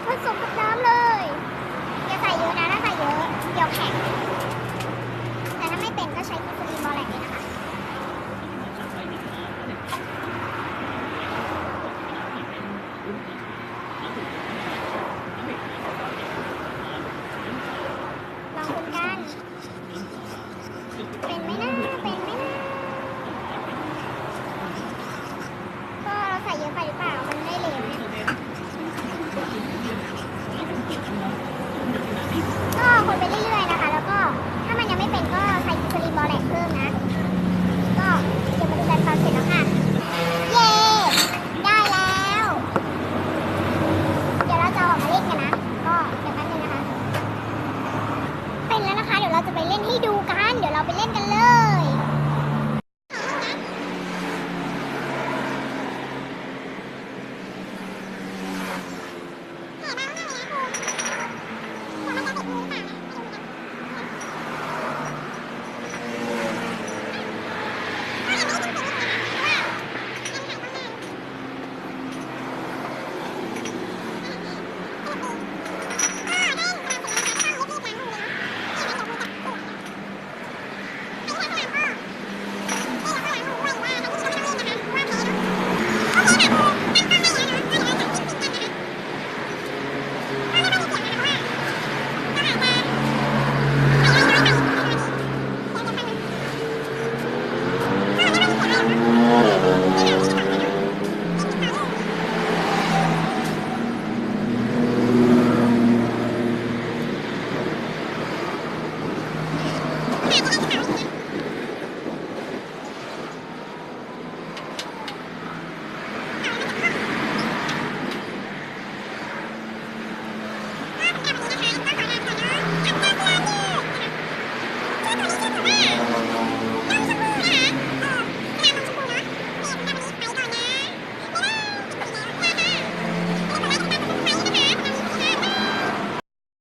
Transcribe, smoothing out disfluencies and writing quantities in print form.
ผสมกับน้ำเลยอย่าใส่เยอะนะถ้าใส่เยอะเดี๋ยวแข็งแต่ถ้าไม่เป็นก็ใช้กิฟรีบอลแลกเลยนะคะลองคุณกันเป็นไหมนะเป็นไหมนะก็เราใส่เยอะไปหรือเปล่ามันไม่เหลวเนี่ยก็คนไปเรื่อยๆนะคะแล้วก็ถ้ามันยังไม่เป็นก็ใส่กิฟรีบอลแลกเพิ่มนะก็เดี๋ยวมาดูกันตอนเสร็จแล้วค่ะเย้ได้แล้วเดี๋ยวเราจะออกมาเล่นกันนะก็เดี๋ยวแป๊บนึงนะคะเป็นแล้วนะคะเดี๋ยวเราจะไปเล่นให้ดูกันเดี๋ยวเราไปเล่นกันเลย